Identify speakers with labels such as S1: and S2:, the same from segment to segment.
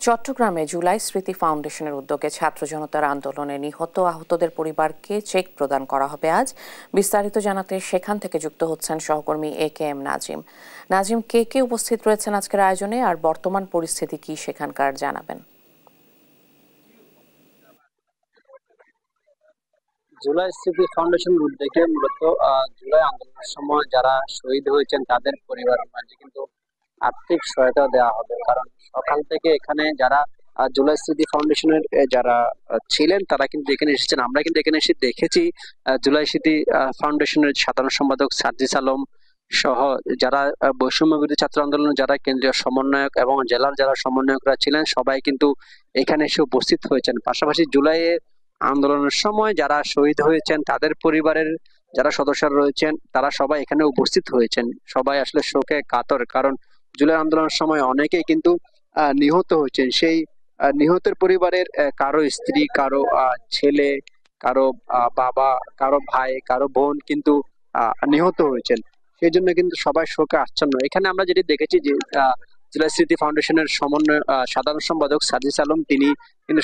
S1: চট্টগ্রামে জুলাই স্মৃতি ফাউন্ডেশনের উদ্যোগে ছাত্র জনতার আন্দোলনে নিহত আহতদের পরিবারকে চেক প্রদান করা হবে আজ। বিস্তারিত জানাতে সেখান থেকে যুক্ত হচ্ছেন সহকর্মী AKM নাজিম। নাজিম, কে উপস্থিত রয়েছেন আজকের আয়োজনে, আর বর্তমান পরিস্থিতি কি সেখানকার জানাবেন?
S2: জুলাই স্মৃতি ফাউন্ডেশনের উদ্যোগে মূলত জুলাই আন্দোলনের সময় যারা শহীদ হয়েছেন তাদের পরিবারের মাঝে কিন্তু আর্থিক সহায়তা দেওয়া হবে। কারণ সকাল থেকে এখানে যারা জুলাই স্মৃতি ফাউন্ডেশনের যারা ছিলেন তারা কিন্তু এখানে এসেছেন। আমরা কিন্তু এখানে এসে দেখেছি জুলাই স্মৃতি ফাউন্ডেশনের সাধারণ সম্পাদক সার্জিস আলম সহ যারা বৈষম্য বিরোধী ছাত্র আন্দোলনের যারা কেন্দ্রীয় সমন্বয়ক এবং জেলার যারা সমন্বয়করা ছিলেন সবাই কিন্তু এখানে এসে উপস্থিত হয়েছেন। পাশাপাশি জুলাইয়ের আন্দোলনের সময় যারা শহীদ হয়েছেন তাদের পরিবারের যারা সদস্যরা রয়েছেন তারা সবাই এখানে উপস্থিত হয়েছেন। সবাই আসলে শোকে কাতর, কারণ জুলাই আন্দোলনের সময় অনেকেই কিন্তু নিহত হয়েছেন। সেই নিহতের পরিবারের কারো স্ত্রী, কারো ছেলে, কারো বাবা, কারো ভাই, কারো বোন কিন্তু নিহত হয়েছেন। সেই জন্য কিন্তু সবাই শোকে আচ্ছন্ন। এখানে আমরা যেটি দেখেছি যে জুলাই স্মৃতি ফাউন্ডেশনের সমন্বয় সাধারণ সম্পাদক সার্জিস আলম তিনি কিন্তু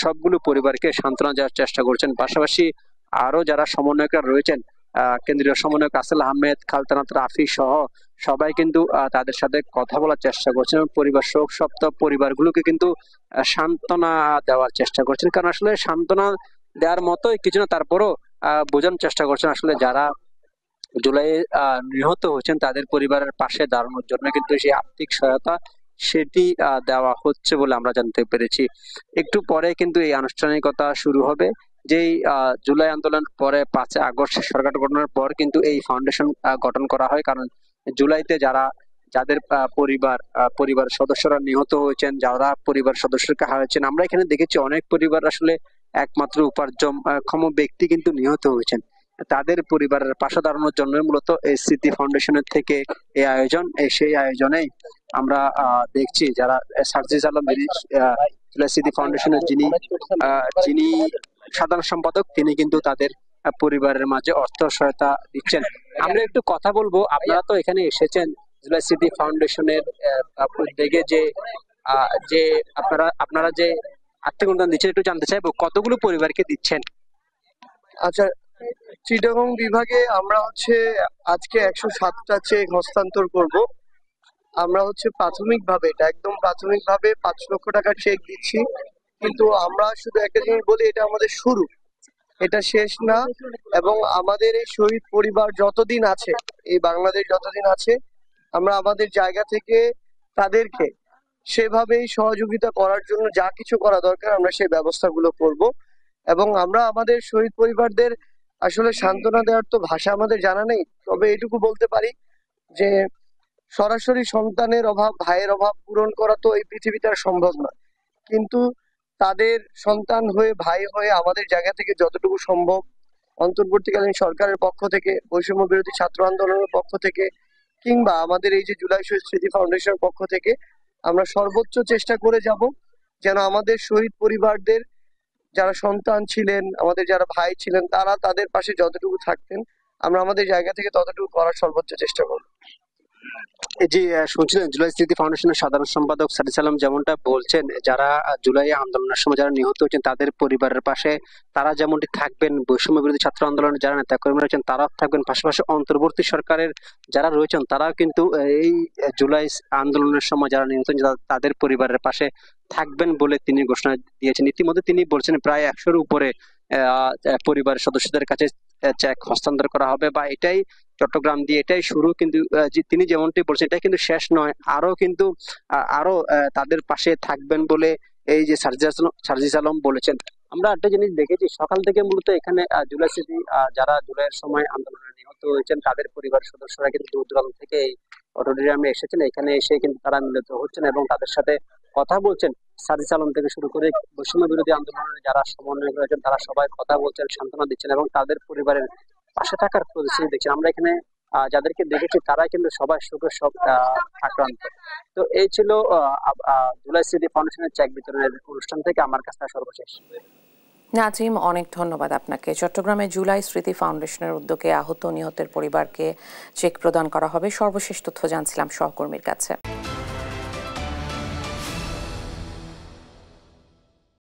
S2: সবগুলো পরিবারকে সান্ত্বনা দেওয়ার চেষ্টা করছেন। পাশাপাশি আরো যারা সমন্বয়করা রয়েছেন কেন্দ্রীয় সমন্বয়ক আসেল আহমেদ, খালতানাত রাফি সহ সবাই কিন্তু তাদের সাথে কথা বলার চেষ্টা করছেন। পরিবার শোক সপ্তাহ পরিবারগুলোকে কিন্তু সান্ত্বনা দেওয়ার চেষ্টা করছেন, কারণ আসলে সান্ত্বনা দেওয়ার মতোই কিছু না, তারপরও বোঝানোর চেষ্টা করছেন আসলে যারা জুলাইয়ে নিহত হয়েছেন তাদের পরিবারের পাশে দাঁড়ানোর জন্য কিন্তু সেই আর্থিক সহায়তা সেটি দেওয়া হচ্ছে বলে আমরা জানতে পেরেছি। একটু পরে কিন্তু এই আনুষ্ঠানিকতা শুরু হবে। যেই জুলাই আন্দোলন পরে 5 আগস্ট সরকার গঠনের পর কিন্তু এই ফাউন্ডেশন গঠন করা হয়। কারণ জুলাইতে যাদের পরিবার সদস্যরা নিহত হয়েছেন, যারা পরিবার সদস্যকে হারিয়েছেন, আমরা এখানে দেখেছি অনেক পরিবার আসলে একমাত্র উপার্জনক্ষম ব্যক্তি কিন্তু নিহত হয়েছেন। তাদের পরিবারের পাশে দাঁড়ানোর জন্য মূলত এই স্মৃতি ফাউন্ডেশনের থেকে এই আয়োজন। সেই আয়োজনেই আমরা দেখছি যারা সার্জিস আলম স্মৃতি ফাউন্ডেশনের যিনি সাধারণ সম্পাদক তিনি কিন্তু তাদের পরিবারের মাঝে অর্থ সহায়তা দিচ্ছেন। আমরা একটু কথা বলবো। আপনারা তো এখানে এসেছেন জুলাই স্মৃতি ফাউন্ডেশনের উদ্যোগে যে আপনারা যে আর্থিক অনুদান দিচ্ছেন একটু জানতে চাইবো কতগুলো পরিবারকে দিচ্ছেন?
S3: আচ্ছা, চিটাগং বিভাগে আমরা আজকে 107টা চেক হস্তান্তর করব। আমরা প্রাথমিকভাবে, এটা একদম প্রাথমিকভাবে 5 লক্ষ টাকার চেক দিচ্ছি। কিন্তু আমরা শুধু একটা জিনিস বলি, এটা আমাদের শুরু, এটা শেষ না। এবং আমাদের এই শহীদ পরিবার যতদিন আছে, এই বাংলাদেশ যতদিন আছে, আমরা আমাদের জায়গা থেকে তাদেরকে সেভাবেই সহযোগিতা করার জন্য যা কিছু করা দরকার আমরা সেই ব্যবস্থাগুলো করব। এবং আমরা আমাদের শহীদ পরিবারদের আসলে সান্ত্বনা দেওয়ার তো ভাষা আমাদের জানা নেই, তবে এটুকু বলতে পারি যে সরাসরি সন্তানের অভাব, ভাইয়ের অভাব পূরণ করা তো এই পৃথিবীতে আর সম্ভব নয়। কিন্তু তাদের সন্তান হয়ে, ভাই হয়ে আমাদের জায়গা থেকে যতটুকু সম্ভব অন্তর্বর্তীকালীন সরকারের পক্ষ থেকে, বৈষম্য বিরোধী ছাত্র আন্দোলনের পক্ষ থেকে, কিংবা আমাদের এই যে জুলাই শহীদ স্মৃতি ফাউন্ডেশনের পক্ষ থেকে আমরা সর্বোচ্চ চেষ্টা করে যাব যেন আমাদের শহীদ পরিবারদের যারা সন্তান ছিলেন, আমাদের যারা ভাই ছিলেন, তারা তাদের পাশে যতটুকু থাকতেন আমরা আমাদের জায়গা থেকে ততটুকু করার সর্বোচ্চ চেষ্টা করব।
S2: জি, শুনছিলেন জুলাই স্মৃতি ফাউন্ডেশনের সাধারণ সম্পাদক সার্জিস আলম যেমনটা বলছেন, যারা জুলাই আন্দোলনের সময় যারা নিহত হয়েছেন তাদের পরিবারের পাশে তারা যেমনটি থাকবেন, বৈষম্য বিরোধী ছাত্র আন্দোলনের যারা নেতাকর্মী রয়েছেন তারাও থাকবেন, পাশাপাশি অন্তর্বর্তী সরকারের যারা রয়েছেন তারাও কিন্তু এই জুলাই আন্দোলনের সময় যারা নিহত হয়েছেন তাদের পরিবারের পাশে থাকবেন বলে তিনি ঘোষণা দিয়েছেন। ইতিমধ্যে তিনি বলছেন প্রায় 100-এর উপরে পরিবারের সদস্যদের কাছে চেক হস্তান্তর করা হবে, বা এটাই চট্টগ্রাম দিয়ে এটাই শুরু। কিন্তু তিনি যেমনটি বলছেন এটা কিন্তু শেষ নয়, আরো তাদের পাশে থাকবেন বলে এই যে সার্জিস আলম বলেছেন। আমরা একটা জিনিস দেখেছি সকাল থেকে মূলত এখানে জুলাই স্মৃতি যারা জুলাইয়ের সময় আন্দোলনে নিহত হয়েছেন তাদের পরিবার সদস্যরা কিন্তু দূর দূরান্ত থেকে এই অডিটোরিয়ামে এসেছেন। এখানে এসে কিন্তু তারা মিলিত হচ্ছেন এবং তাদের সাথে কথা বলছেন। সার্জিস আলম থেকে শুরু করে বৈষম্য বিরোধী আন্দোলনের যারা সমন্বয়ক রয়েছেন তারা সবাই কথা বলছেন, সান্ত্বনা দিচ্ছেন এবং তাদের পরিবারের পাশে থাকার প্রতিশ্রুতি দিচ্ছেন। আমরা এখানে যাদেরকে দেখেছি তারা কিন্তু সবাই শোকের আক্রান্ত। তো এই ছিল জুলাই স্মৃতি ফাউন্ডেশনের চেক বিতরণের অনুষ্ঠান থেকে আমার কাছে সর্বশেষ।
S1: নাজিম, অনেক ধন্যবাদ আপনাকে। চট্টগ্রামে জুলাই স্মৃতি ফাউন্ডেশনের উদ্যোগে আহত নিহতের পরিবারকে চেক প্রদান করা হবে। সর্বশেষ তথ্য জানছিলাম সহকর্মীর কাছে।